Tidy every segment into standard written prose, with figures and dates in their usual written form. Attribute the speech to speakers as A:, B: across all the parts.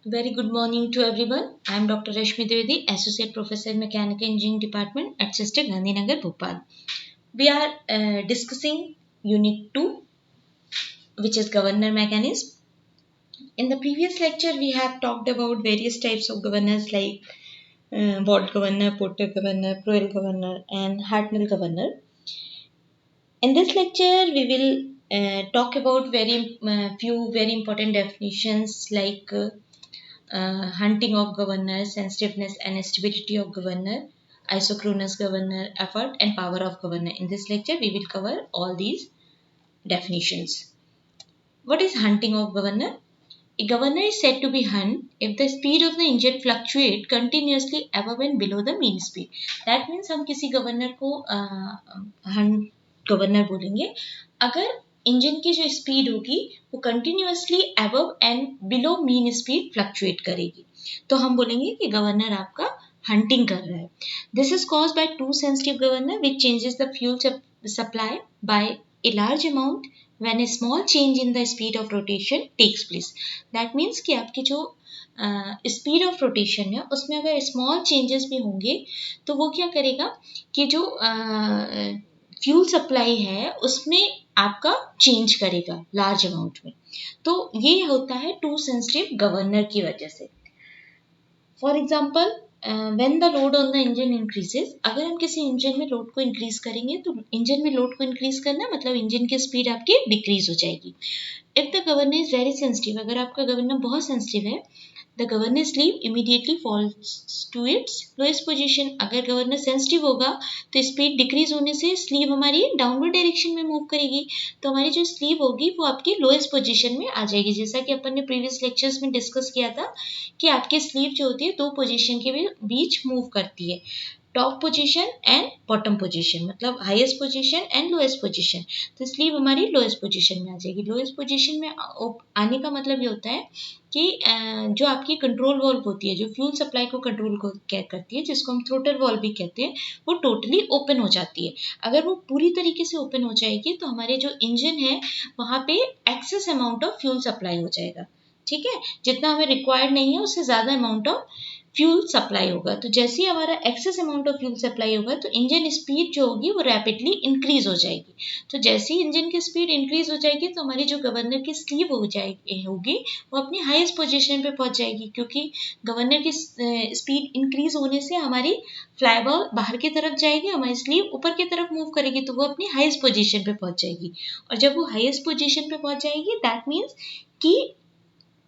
A: Very good morning to everyone. I am Dr. Rashmi Dwivedi, Associate Professor Mechanical Engineering Department at Sister Gandhinagar, Bhopal. We are discussing Unit 2, which is Governor Mechanism. In the previous lecture, we have talked about various types of governors like Ward Governor, Porter Governor, Proel Governor, and Hartnell Governor. In this lecture, we will talk about very few very important definitions like hunting of governor, sensitiveness and stability of governor, isochronous governor, effort and power of governor. In this lecture, we will cover all these definitions. What is hunting of governor? A governor is said to be hunt if the speed of the engine fluctuate continuously above and below the mean speed. That means हम किसी governor को hunt governor बोलेंगे अगर engine की जो speed होगी वो continuously above and below mean speed fluctuate करेगी तो हम बोलेंगे कि गवर्नर आपका हंटिंग कर रहा है. This is caused by two sensitive governor which changes the fuel supply bye a large amount when a small change in the speed of rotation takes place. That means कि आपकी जो speed of rotation है उसमें अगर small changes भी होंगे तो वो क्या करेगा कि जो फ्यूल सप्लाई है उसमें आपका चेंज करेगा लार्ज अमाउंट में. तो ये होता है टू सेंसिटिव गवर्नर की वजह से. For example when the load on the engine increases, अगर हम किसी इंजन में लोड को इंक्रीज करेंगे तो इंजन में लोड को इंक्रीज करना मतलब इंजन की स्पीड आपकी डिक्रीज हो जाएगी. If the governor is very sensitive, अगर आपका गवर्नर बहुत सेंसिटिव है, the governor sleeve immediately falls to its lowest position. अगर गवर्नर सेंसिटिव होगा तो स्पीड डिक्रीज होने से स्लीव हमारी डाउनवर्ड डायरेक्शन में मूव करेगी तो हमारी जो स्लीव होगी वो आपकी लोएस्ट पोजीशन में आ जाएगी. जैसा कि अपन ने प्रीवियस लेक्चर्स में डिस्कस किया था कि आपकी स्लीव जो होती है दो पोजीशन के बीच मूव करती है, top position and bottom position, मतलब highest position and lowest position. तो स्लीव हमारी लोएस्ट पोजीशन में आ जाएगी. लोएस्ट पोजीशन में आने का मतलब ये होता है कि जो आपकी कंट्रोल वॉल्व होती है जो फ्यूल सप्लाई को कंट्रोल करती है जिसको हम थ्रोटल वॉल्व भी कहते हैं वो टोटली ओपन हो जाती है. अगर वो पूरी तरीके से ओपन हो जाएगी तो हमारे जो इंजन है वहाँ पे excess amount of fuel supply हो जाएगा. ठीक है, जितना हमें रिक्वायर्ड नहीं है उससे ज़्यादा अमाउंट ऑफ फ्यूल सप्लाई होगा. तो जैसे ही हमारा excess amount of fuel supply होगा तो इंजन स्पीड जो होगी वो रैपिडली इंक्रीज हो जाएगी. तो जैसे ही इंजन की स्पीड इंक्रीज हो जाएगी तो हमारी जो गवर्नर की स्लीव होगी वो अपनी हाईएस्ट पोजीशन पे पहुंच जाएगी क्योंकि गवर्नर की स्पीड इंक्रीज होने से हमारी फ्लाईबॉल बाहर की तरफ जाएगी, हमारी स्लीव ऊपर की तरफ मूव करेगी तो वो अपनी हाईएस्ट पोजीशन पे पहुंच जाएगी. और जब वो हाईएस्ट पोजीशन पे पहुंच जाएगी दैट मीन्स कि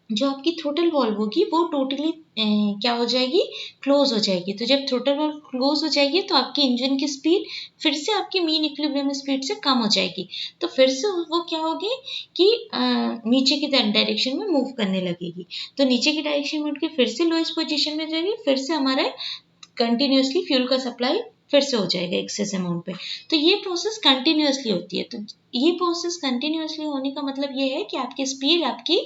A: जो आपकी थ्रोटल वॉल्व होगी वो टोटली क्या हो जाएगी, क्लोज हो जाएगी. तो जब थ्रोटल वॉल्व क्लोज हो जाएगी तो आपके इंजन की स्पीड फिर से आपकी मीन इक्विलिब्रियम स्पीड से कम हो जाएगी. तो फिर से वो क्या होगी कि नीचे की डायरेक्शन में मूव करने लगेगी. तो नीचे की डायरेक्शन में उठ के फिर से लोएस्ट पोजीशन में जाएगी, फिर से हमारा कंटिन्यूसली फ्यूल का सप्लाई फिर से हो जाएगा एक्सेस अमाउंट पे. तो ये प्रोसेस कंटिन्यूसली होती है. तो ये प्रोसेस कंटिन्यूसली होने का मतलब ये है कि आपकी स्पीड आपकी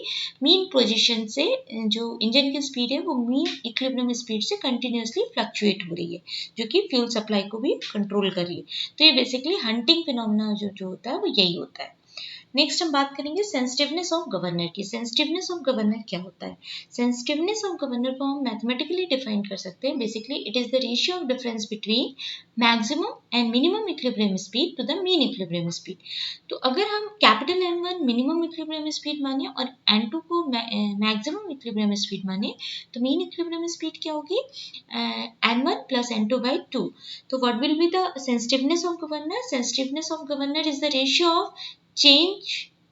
A: मीन पोजीशन से जो इंजन की स्पीड है वो मीन इक्विलिब्रियम स्पीड से कंटिन्यूसली फ्लक्चुएट हो रही है जो कि फ्यूल सप्लाई को भी कंट्रोल कर रही है. तो ये बेसिकली हंटिंग फिनोमेना जो होता है वो यही होता है. नेक्स्ट हम बात करेंगे सेंसिटिवनेस ऑफ गवर्नर की. सेंसिटिवनेस ऑफ गवर्नर क्या होता है? सेंसिटिवनेस ऑफ गवर्नर को हम मैथमेटिकली डिफाइन कर सकते हैं. Basically it is the ratio of difference between maximum and minimum equilibrium speed to the mean equilibrium speed. तो अगर हम capital N1 minimum equilibrium speed माने और N2 को मैक्सिमम इक्विलिब्रियम स्पीड माने तो मीन इक्विलिब्रियम स्पीड क्या होगी, N1 plus N2 by 2. तो what will be the sensitiveness of governor? Sensitiveness of governor is the ratio of change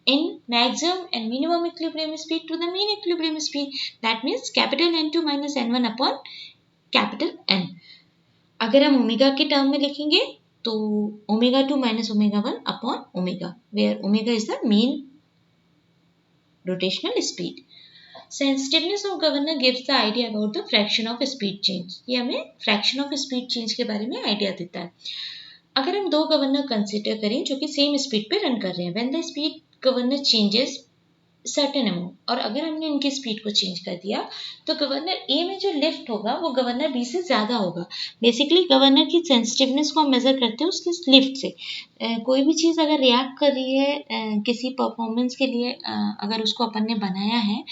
A: in maximum and minimum equilibrium speed to the mean equilibrium speed. That means capital N2 minus N1 upon capital N. अगर हम omega के term में लिखेंगे तो omega 2 minus omega 1 upon omega, where omega is the mean rotational speed. Sensitiveness of governor gives the idea about the fraction of speed change. ये हमें fraction of speed change के बारे में आइडिया देता है. अगर हम दो गवर्नर कंसिडर करें जो कि सेम स्पीड पे रन कर रहे हैं, when the speed governor changes certain amount, और अगर हमने इनकी स्पीड को चेंज कर दिया तो गवर्नर ए में जो लिफ्ट होगा वो गवर्नर बी से ज़्यादा होगा। बेसिकली गवर्नर की सेंसिटिवनेस को हम मेज़र करते हैं उसकी लिफ्ट से। कोई भी चीज़ अगर रिएक्ट कर रही है किसी परफॉर्मेंस के लिए, अगर उसको अपन ने बनाया है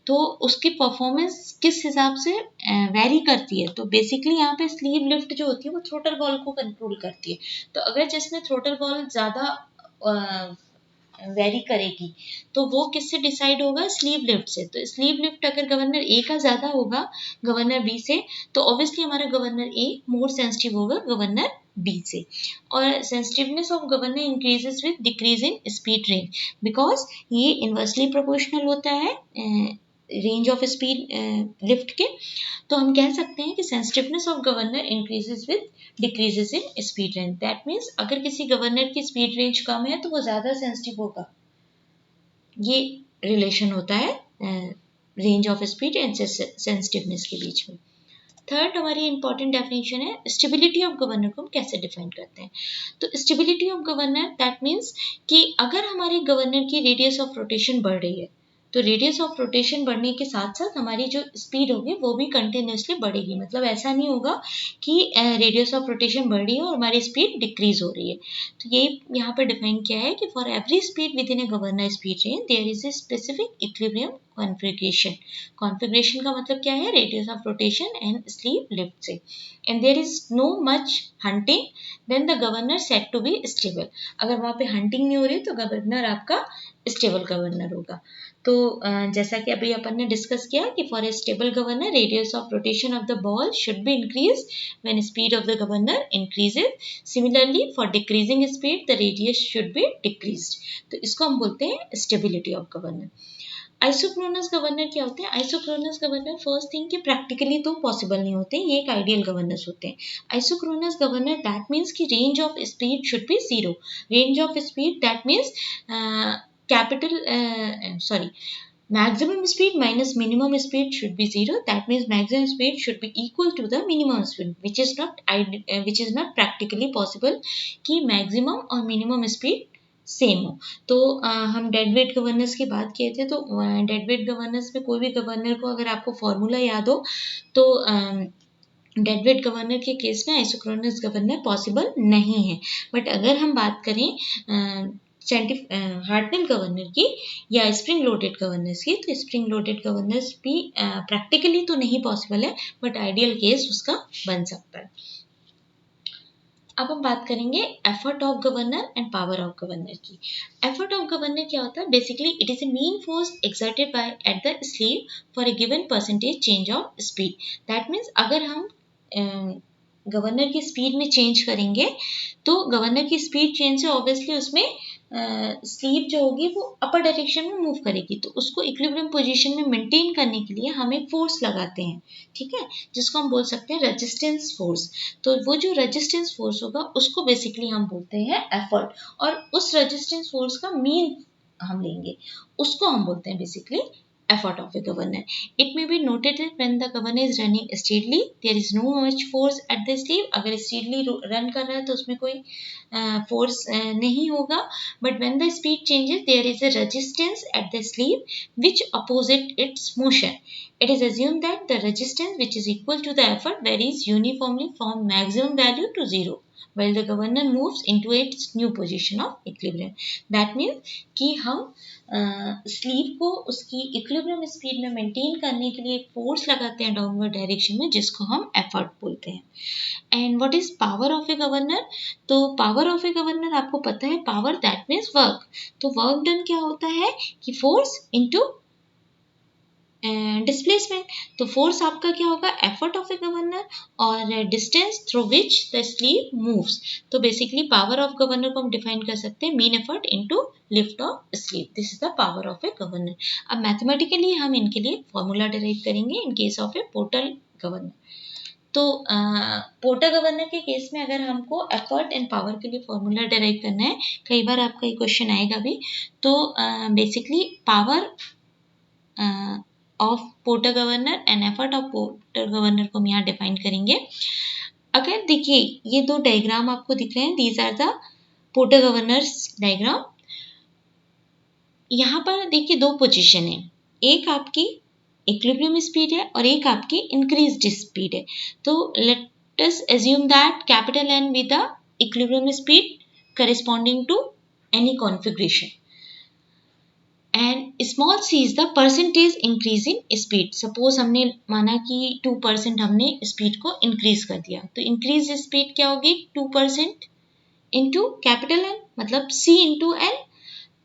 A: तो उसकी परफॉर्मेंस किस हिसाब से वेरी करती है। तो बेसिकली यहाँ पे स्लीव लिफ्ट जो होती है वो थ्रोटल वॉल को कंट्रोल करती है। तो अगर जिसमें थ्रोटल वॉल ज़्यादा वेरी करेगी तो वो किससे डिसाइड होगा, स्लीव लिफ्ट से। तो स्लीव लिफ्ट अगर गवर्नर ए का ज़्यादा होगा गवर्नर बी से तो ऑब्वियसली हमारा गवर्नर ए मोर सेंसिटिव होगा गवर्नर बी से। और sensitiveness of governor increases with decrease in speed range, because ये इन्वर्सली प्रोपोर्शनल होता है रेंज ऑफ स्पीड लिफ्ट के। तो हम कह सकते हैं कि sensitiveness of governor increases with decreases in speed range. That means अगर किसी गवर्नर की स्पीड रेंज कम है तो वो ज़्यादा सेंसिटिव होगा। ये रिलेशन होता है range of speed and sensitiveness के बीच में। थर्ड हमारी इंपॉर्टेंट डेफिनेशन है स्टेबिलिटी ऑफ गवर्नर को हम कैसे डिफाइन करते हैं। तो stability of governor that means कि अगर हमारे गवर्नर की रेडियस ऑफ रोटेशन बढ़ रही है तो रेडियस ऑफ रोटेशन बढ़ने के साथ साथ हमारी जो स्पीड होगी वो भी कंटिन्यूसली बढ़ेगी। मतलब ऐसा नहीं होगा कि रेडियस ऑफ रोटेशन बढ़ रही है और हमारी स्पीड डिक्रीज हो रही है। तो ये यहाँ पर डिफाइन किया है कि for every speed within a governor speed range there is a specific equilibrium configuration. Configuration का मतलब क्या है, radius of rotation and sleeve lift से। And there is no much hunting then the governor said to be stable. अगर वहाँ पे hunting नहीं हो रही तो गवर्नर आपका स्टेबल गवर्नर होगा। तो जैसा कि अभी अपन ने डिस्कस किया कि for a stable governor radius of rotation of the ball should be increase when speed of the governor increases. Similarly for decreasing speed the radius should be decreased. तो इसको हम बोलते हैं stability of governor. Isochronous governor क्या होते हैं? Isochronous governor first thing कि practically तो पॉसिबल नहीं होते, ये एक आइडियल गवर्नर्स होते हैं। आइसोक्रोनस गवर्नर दैट मीन्स कि range of speed should be zero. Range of speed that means maximum speed minus minimum speed should be zero. That means maximum speed should be equal to the minimum speed, which is not practically possible कि maximum और minimum speed same हो। तो हम dead weight governors की बात किए थे, तो डेड वेट गवर्नर्स में कोई भी गवर्नर को अगर आपको फॉर्मूला याद हो तो डेड वेट गवर्नर के केस में आइसोक्रोनस गवर्नर पॉसिबल नहीं है। बट अगर हम बात करें हार्टनेल गवर्नर की या स्प्रिंग लोडेड गवर्नर्स की, तो स्प्रिंग लोडेड गवर्नर्स भी प्रैक्टिकली तो नहीं पॉसिबल है बट आइडियल केस उसका बन सकता है। अब हम बात करेंगे effort of governor and power of governor की। एफर्ट ऑफ गवर्नर क्या होता है? Basically it is a mean force exerted by at the sleeve for a given percentage change of speed. That means अगर हम गवर्नर की speed में change करेंगे तो गवर्नर की स्पीड चेंज से ऑब्वियसली उसमें स्लीव जो होगी वो अपर डायरेक्शन में मूव करेगी। तो उसको इक्विलिब्रियम पोजीशन में मेंटेन करने के लिए हम एक फोर्स लगाते हैं, ठीक है, जिसको हम बोल सकते हैं रेजिस्टेंस फोर्स। तो वो जो रेजिस्टेंस फोर्स होगा उसको बेसिकली हम बोलते हैं एफर्ट, और उस रेजिस्टेंस फोर्स का मीन हम लेंगे, उसको हम बोलते हैं basically effort of a governor. It may be noted that when the governor is running steadily, there is no much force at the sleeve. अगर steadily run कर रहा है तो उसमें कोई force नहीं होगा. But when the speed changes, there is a resistance at the sleeve which opposite its motion. It is assumed that the resistance which is equal to the effort varies uniformly from maximum value to zero while the governor moves into its new position of equilibrium. That means कि हम sleeve को उसकी equilibrium speed में maintain करने के लिए एक force लगाते हैं डाउनवर्ड डायरेक्शन में, जिसको हम एफर्ट बोलते हैं। And what is power of a governor? तो पावर ऑफ ए गवर्नर आपको पता है, पावर दैट मीन्स वर्क। तो वर्क डन क्या होता है कि फोर्स इनटू डिस्प्लेसमेंट। तो फोर्स आपका क्या होगा? एफर्ट ऑफ ए गवर्नर और distance through which the sleeve moves. तो बेसिकली पावर ऑफ गवर्नर को हम डिफाइन कर सकते हैं mean effort into lift off sleeve. This is the power of a governor. अब मैथमेटिकली हम इनके लिए फॉर्मूला डिराइव करेंगे in case of A portal governor. तो पोर्टर गवर्नर के केस में अगर हमको एफर्ट एंड पावर के लिए फॉर्मूला डिराइव करना है, कई बार आपका ये क्वेश्चन आएगा भी, तो basically power of porter governor and effort of porter governor को हम यहाँ डिफाइन करेंगे। अगर देखिए ये दो डायग्राम आपको दिख रहे हैं, these are the Porter governors diagram. यहाँ पर देखिए दो पोजीशन है, एक आपकी इक्विलिब्रियम स्पीड है और एक आपकी इंक्रीज्ड स्पीड है। तो let us assume that capital N with the equilibrium speed corresponding to any configuration and small c is the percentage increase in speed. Suppose हमने माना कि 2% हमने स्पीड को इंक्रीज कर दिया, तो इंक्रीज स्पीड क्या होगी 2% इंटू कैपिटल N मतलब c इंटू N।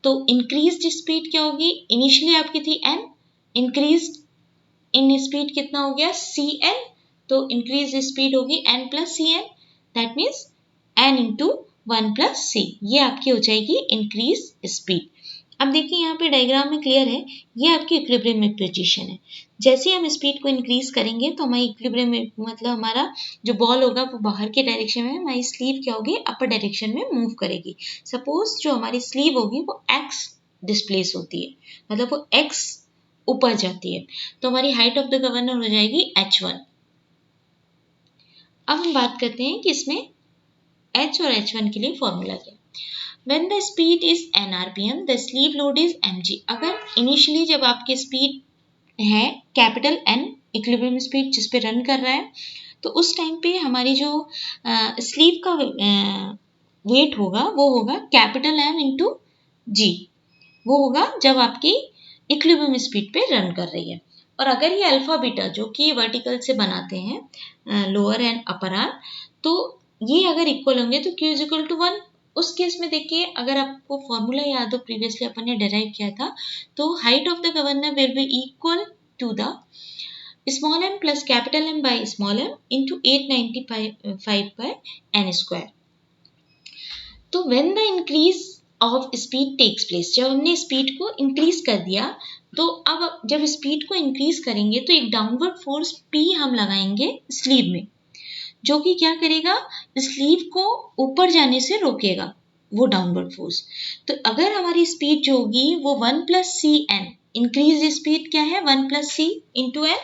A: तो इंक्रीज्ड स्पीड क्या होगी, इनिशियली आपकी थी n, इंक्रीज्ड इन स्पीड कितना हो गया cn, तो इंक्रीज स्पीड होगी n plus C n, that means n into 1 plus C, ये आपकी हो जाएगी इंक्रीज स्पीड। अब देखिए यहाँ पे डायग्राम में क्लियर है, ये आपकी इक्विलिब्रियम में पोजीशन है। जैसे ही हम स्पीड को इंक्रीज करेंगे तो हमारी इक्विलिब्रियम में मतलब हमारा जो बॉल होगा वो बाहर के डायरेक्शन में, हमारी स्लीव क्या होगी अपर डायरेक्शन में मूव करेगी। सपोज जो हमारी स्लीव होगी वो एक्स डिस्प्लेस होती है, मतलब वो एक्स ऊपर जाती है, तो हमारी हाइट ऑफ द गवर्नर हो जाएगी h1। अब हम बात करते हैं कि इसमें h और h1 के लिए फॉर्मूला क्या है। When the speed is n rpm, the sleeve load is mg। अगर इनिशियली जब आपकी स्पीड है कैपिटल N इक्विलिब्रियम स्पीड जिस पे रन कर रहा है, तो उस टाइम पे हमारी जो स्लीव का वेट होगा वो होगा कैपिटल M इंटू जी, वो होगा जब आपकी इक्विलिब्रियम स्पीड पे रन कर रही है। और अगर ये अल्फा बीटा जो कि वर्टिकल से बनाते हैं लोअर एंड अपर आर्म, तो ये अगर इक्वल होंगे तो Q इज इक्वल टू 1। उस केस में देखिए अगर आपको फॉर्मूला याद हो प्रीवियसली अपन ने डिराइव किया था, तो height of the governor will be equal to the small m plus capital M by small m into 895 by n square. तो when the increase of speed takes place, जब हमने speed को increase कर दिया, तो अब जब स्पीड को इंक्रीज करेंगे तो एक डाउनवर्ड फोर्स P हम लगाएंगे स्लीव में, जो कि क्या करेगा स्लीव को ऊपर जाने से रोकेगा वो डाउनवर्ड फोर्स। तो अगर हमारी स्पीड जो होगी वो 1 प्लस सी एन, इंक्रीज स्पीड क्या है 1 प्लस सी इंटू एन,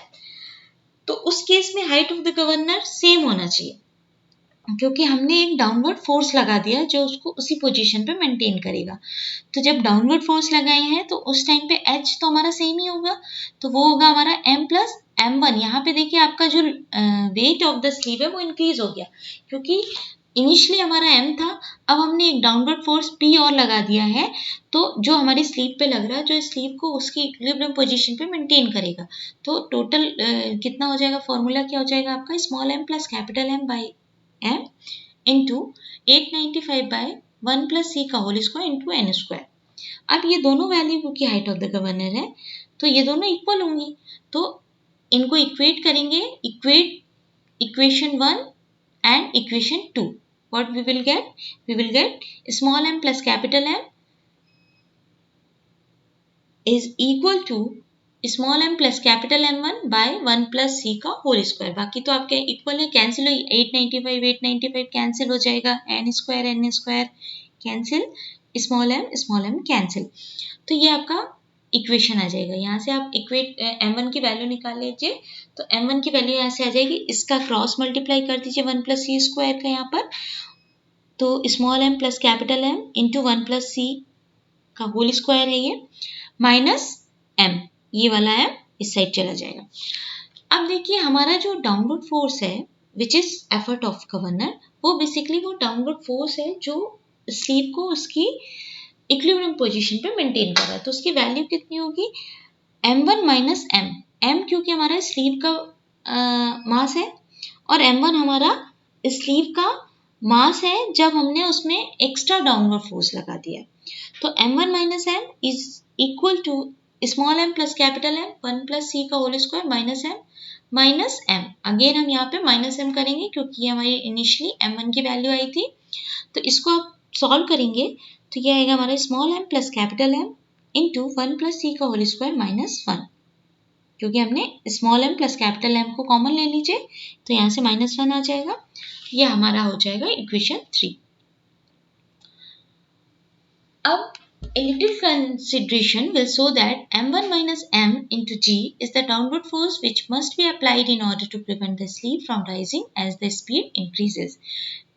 A: तो उस केस में height of the governor same होना चाहिए, क्योंकि हमने एक डाउनवर्ड फोर्स लगा दिया जो उसको उसी पोजीशन पे मेंटेन करेगा। तो जब डाउनवर्ड फोर्स लगाए हैं तो उस टाइम पे h तो हमारा सेम ही होगा, तो वो होगा हमारा m प्लस m1। यहाँ पे देखिए आपका जो वेट ऑफ द स्लीव है वो इंक्रीज हो गया, क्योंकि इनिशियली हमारा m था, अब हमने एक डाउनवर्ड फोर्स p और लगा दिया है, तो जो हमारी स्लीव पे लग रहा है, जो स्लीव को उसकी इक्विलिब्रियम पोजीशन पे मेंटेन करेगा। तो टोटल कितना हो जाएगा, फॉर्मूला क्या हो जाएगा आपका small m plus capital M by m into 895 by 1 plus सी का whole square into N square. अब ये दोनों वैल्यू की हाइट ऑफ द गवर्नर है, तो ये दोनों इक्वल होंगी, तो इनको इक्वेट करेंगे, equation 1 and equation 2। What we will get small m plus capital M is equal to small m plus capital M1 by 1 plus सी का होल स्क्वायर। बाकी तो आपके इक्वल है, कैंसिल हो 895 कैंसिल हो जाएगा, n square cancel, small m cancel. तो ये आपका इक्वेशन आ जाएगा। यहाँ से आप इक्वेट m1 की वैल्यू निकाल लीजिए, तो m1 की वैल्यू यहाँ से आ जाएगी, इसका क्रॉस मल्टीप्लाई कर दीजिए 1 प्लस सी स्क्वायर का यहाँ पर, तो small m plus capital M into 1 plus सी का होल स्क्वायर है ये, माइनस m, ये वाला m इस साइड चला जाएगा। अब देखिए हमारा जो डाउनवर्ड फोर्स है which is effort of governor, वो बेसिकली वो डाउनवर्ड फोर्स है जो स्लीव को उसकी इक्विलिब्रियम पोजीशन पे मेंटेन कर रहा है। तो उसकी वैल्यू कितनी होगी m1 माइनस m क्योंकि हमारा स्लीव का मास है और m1 हमारा स्लीव का मास है जब हमने उसमें एक्स्ट्रा डाउनवर्ड फोर्स लगा दिया है। तो m1 minus m is equal to small m plus capital M 1 plus सी का whole square minus m। Again हम यहाँ पे माइनस m करेंगे क्योंकि ये हमारी इनिशियली m1 की वैल्यू आई थी। तो इसको आप सॉल्व करेंगे तो ये आएगा हमारा small m plus capital M into 1 plus सी का होल स्क्वायर माइनस 1, क्योंकि हमने small m plus capital M को कॉमन ले लीजिए, तो यहाँ से माइनस 1 आ जाएगा। ये हमारा हो जाएगा इक्वेशन 3। अब a little consideration will show that m1 minus m into g is the downward force which must be applied in order to prevent the sleeve from rising as the speed increases.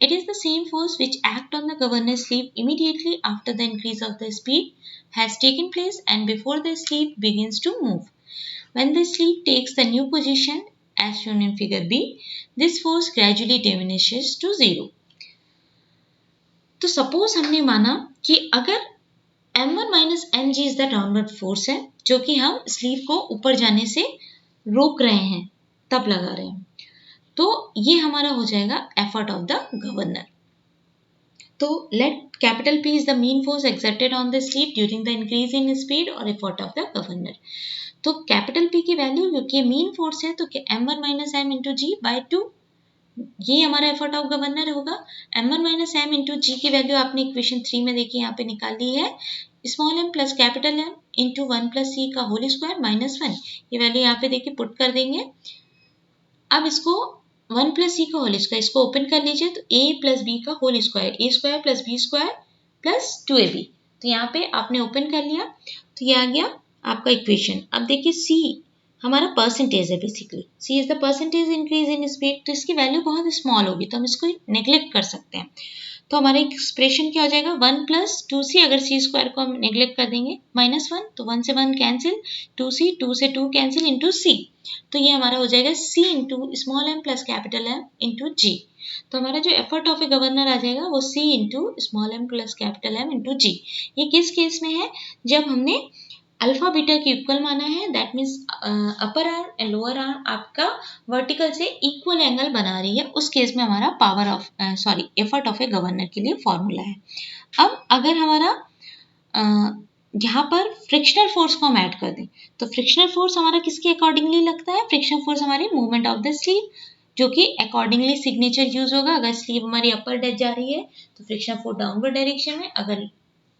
A: It is the same force which acts on the governor sleeve immediately after the increase of the speed has taken place and before the sleeve begins to move. When the sleeve takes the new position as shown in figure B, this force gradually diminishes to 0. तो suppose हमने माना कि अगर m1 minus mg is the downward force है जो कि हम sleeve को ऊपर जाने से रोक रहे हैं, तब लगा रहे हैं, तो ये हमारा हो जाएगा एफर्ट ऑफ द गवर्नर. तो let capital P is the mean force exerted on the sleeve during the increase in speed और एफर्ट ऑफ द गवर्नर. तो कैपिटल P की वैल्यू क्योंकि मीन फोर्स है तो m1 minus m into g by 2, ये हमारा effort of governor होगा. m1 minus m into जी की वैल्यू आपने इक्वेशन 3 में देखिए यहाँ पे निकाल ली है, small m plus capital M into 1 plus सी का होल स्क्वायर माइनस 1. ये वैल्यू यहाँ पे देखिए पुट कर देंगे. अब इसको 1 प्लस सी का होल स्क्वायर, इसको ओपन कर लीजिए तो a प्लस बी का whole square, a square plus b square plus 2ab. तो यहाँ पे आपने ओपन कर लिया तो ये आ गया आपका इक्वेशन. अब देखिए c हमारा परसेंटेज है, basically c is the percentage increase in speed, तो इसकी वैल्यू बहुत स्मॉल होगी तो हम इसको नेग्लेक्ट कर सकते हैं. तो हमारा एक्सप्रेशन क्या हो जाएगा 1 प्लस 2c, अगर c स्क्वायर को हम नेग्लेक्ट कर देंगे माइनस 1, तो 1 से 1 कैंसिल, 2c 2 से 2 कैंसिल इंटू c. तो ये हमारा हो जाएगा c into small m plus capital M into g. तो हमारा जो एफर्ट ऑफ ए गवर्नर आ जाएगा वो c into small m plus capital M into g. ये किस केस में है, जब हमने अल्फा बीटा के इक्वल माना है, that means upper arm and lower arm आपका वर्टिकल से इक्वल एंगल बना रही है, उस केस में हमारा power of effort of a governor के लिए फॉर्मूला है. अब अगर हमारा यहाँ पर फ्रिक्शनल फोर्स को हम ऐड कर दें तो फ्रिक्शनल फोर्स हमारा किसके अकॉर्डिंगली लगता है, फ्रिक्शनल फोर्स हमारी मूवमेंट ऑफ द स्लीव, जो कि अकॉर्डिंगली सिग्नेचर यूज होगा. अगर स्लीव हमारी अपर डेज जा रही है तो फ्रिक्शनल फोर्स डाउनवर्ड डायरेक्शन में, अगर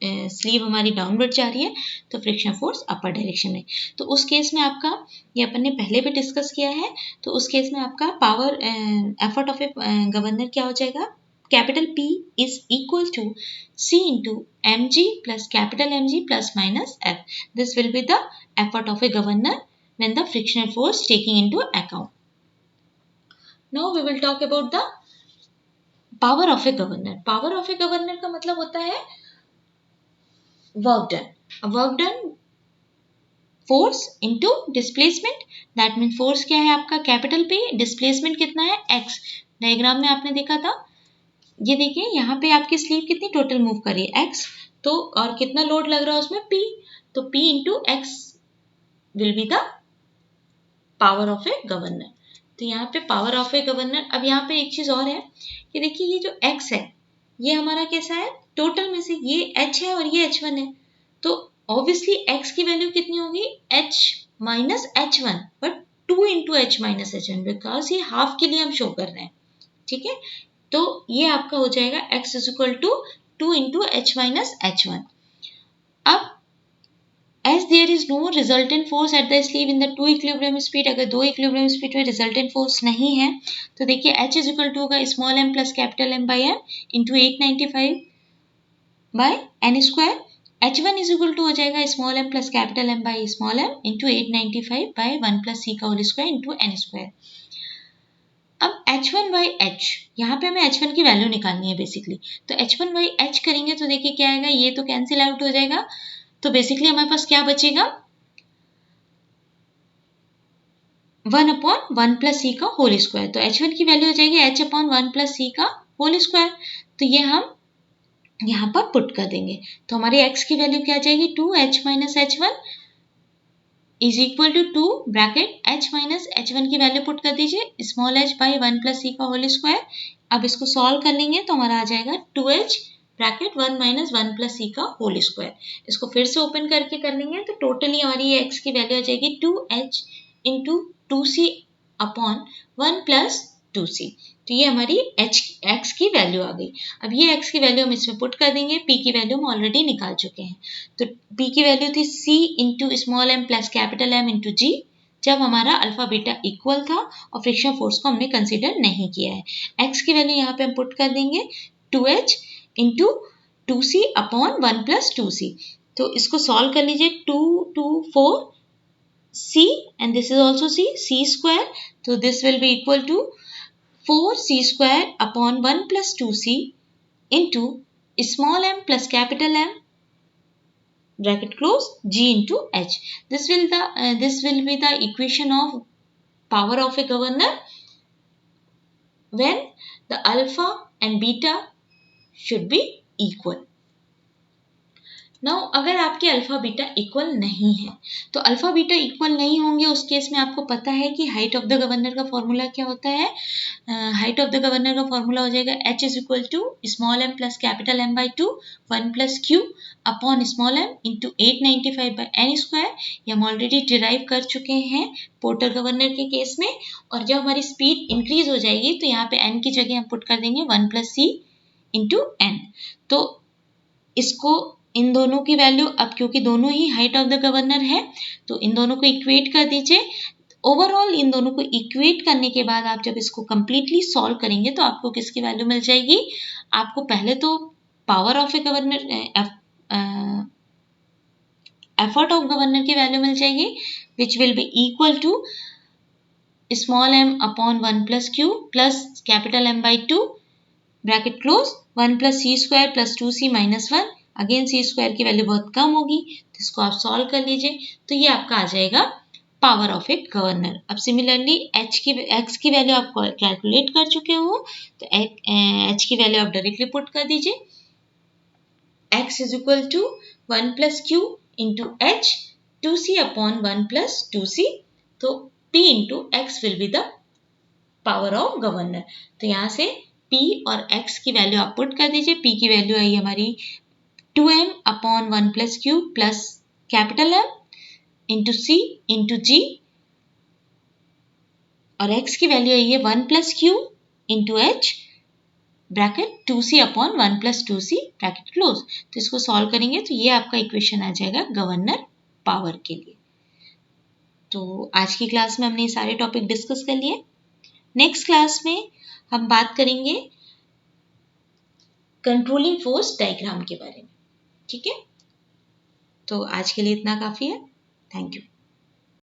A: स्लीव हमारी डाउनवर्ड जा रही है तो फ्रिक्शन फोर्स अपर डायरेक्शन में. तो उस केस में आपका, ये अपन ने पहले भी डिस्कस किया है, तो उस केस में आपका power effort of a governor क्या हो जाएगा, capital P is equal to C into mg plus capital mg plus minus f. This will be the effort of a governor when the frictional force taking into account. Now we will talk about the power of a governor. Power of a governor का मतलब होता है work done. A work done force into displacement, that means force क्या है आपका capital P, displacement कितना है x. Diagram में आपने देखा था, ये देखिए यहाँ पे आपकी स्लीव कितनी टोटल मूव कर रही है x, तो और कितना लोड लग रहा है उसमें P, तो P into x will be the power of a governor. तो यहाँ पे पावर ऑफ ए गवर्नर. अब यहाँ पे एक चीज और है कि देखिए ये जो x है ये हमारा कैसा है, टोटल में से ये h है और ये h1 है, तो ऑब्वियसली x की वैल्यू कितनी होगी, h minus h1, but 2 into h minus h1, because ये हाफ के लिए हम शो कर रहे हैं. ठीक है, तो ये आपका हो जाएगा x is equal to 2 into h minus h1. अब as there is no resultant force at the sleeve in the two equilibrium speed, अगर दो equilibrium speed में resultant force नहीं है तो देखिए h इज इक्वल टू होगा small m plus capital M by m into 895 by n square. h1 is equal to हो जाएगा small m plus capital M by small m into 895 by 1 plus c का whole square into n square. अब h1 by h, यहाँ पे हमें h1 की value निकालनी है बेसिकली, तो h1 बाई h करेंगे तो देखिए क्या आएगा, ये तो कैंसिल आउट हो जाएगा, तो बेसिकली हमारे पास क्या बचेगा, 1 अपॉन 1 प्लस सी का होल स्क्वायर. तो h1 की वैल्यू हो जाएगी h अपॉन 1 प्लस सी का होल स्क्वायर. तो ये हम यहाँ पर पुट कर देंगे तो हमारी x की वैल्यू क्या आ जाएगी, 2h minus h1 is equal to 2 bracket h minus h1 की वैल्यू पुट कर दीजिए स्मॉल h बाई 1 प्लस सी का होल स्क्वायर. अब इसको सॉल्व कर लेंगे तो हमारा आ जाएगा 2h ब्रैकेट 1 माइनस 1 प्लस सी का होल स्क्वायर. इसको फिर से ओपन करके कर लेंगे तो टोटली हमारी ये x की वैल्यू आ जाएगी 2h into 2c upon 1 plus 2c. तो ये हमारी x की वैल्यू आ गई. अब ये x की वैल्यू हम इसमें पुट कर देंगे, p की वैल्यू हम ऑलरेडी निकाल चुके हैं. तो p की वैल्यू थी c into small m plus capital M into g, जब हमारा अल्फा बीटा इक्वल था और फ्रिक्शन फोर्स को हमने कंसीडर नहीं किया है. x की वैल्यू यहाँ पे हम पुट कर देंगे 2h into 2c upon 1 plus 2c. तो इसको सॉल्व कर लीजिए, 2 2 4 c and this is also c square, so this will be equal to 4c square upon 1 plus 2c into small m plus capital M bracket close, G into H. This will be the equation of power of a governor when the alpha and beta should be equal. Now अगर आपके alpha beta equal नहीं है, तो alpha beta equal नहीं होंगे उस case में आपको पता है कि हाइट ऑफ द गवर्नर का फॉर्मूला क्या होता है. हाइट ऑफ द गवर्नर का फॉर्मूला हो जाएगा h is equal to small m plus capital M by 2 1 plus q upon small m into 895 by n square. ये हम ऑलरेडी डिराइव कर चुके हैं पोर्टर गवर्नर के केस में. और जब हमारी स्पीड इंक्रीज हो जाएगी तो यहाँ पे n की जगह हम पुट कर देंगे 1 प्लस c इंटू n. तो इसको इन दोनों की वैल्यू, अब क्योंकि दोनों ही हाइट ऑफ द गवर्नर है तो इन दोनों को इक्वेट कर दीजिए. ओवरऑल इन दोनों को इक्वेट करने के बाद आप जब इसको कंप्लीटली सॉल्व करेंगे तो आपको किसकी वैल्यू मिल जाएगी. आपको पहले तो power of a governor, effort of governor की वैल्यू मिल जाएगी which will be equal to small m upon 1 plus q plus capital M by 2 bracket close 1 plus c square plus 2c minus 1. Again c square की value बहुत कम होगी तो इसको आप सॉल्व कर लीजिए. तो ये आपका आ जाएगा पावर ऑफ ए गवर्नर. अब सिमिलरली x की वैल्यू आप कैलकुलेट कर चुके हो तो h की वैल्यू आप डायरेक्टली पुट कर दीजिए. x is equal to 1 plus q into h 2c upon 1 plus 2c. तो p into x will be the power of governor. तो यहाँ से p और x की वैल्यू आप पुट कर दीजिए. p की वैल्यू आई हमारी 2m upon 1 plus q plus capital M into c into g और x की वैल्यू आई है 1 plus q into h bracket 2c upon 1 plus 2c bracket close. तो इसको सॉल्व करेंगे तो ये आपका इक्वेशन आ जाएगा गवर्नर पावर के लिए. तो आज की क्लास में हमने ये सारे टॉपिक डिस्कस कर लिए. नेक्स्ट क्लास में हम बात करेंगे कंट्रोलिंग फोर्स डायग्राम के बारे में. ठीक है, तो आज के लिए इतना काफ़ी है. Thank you.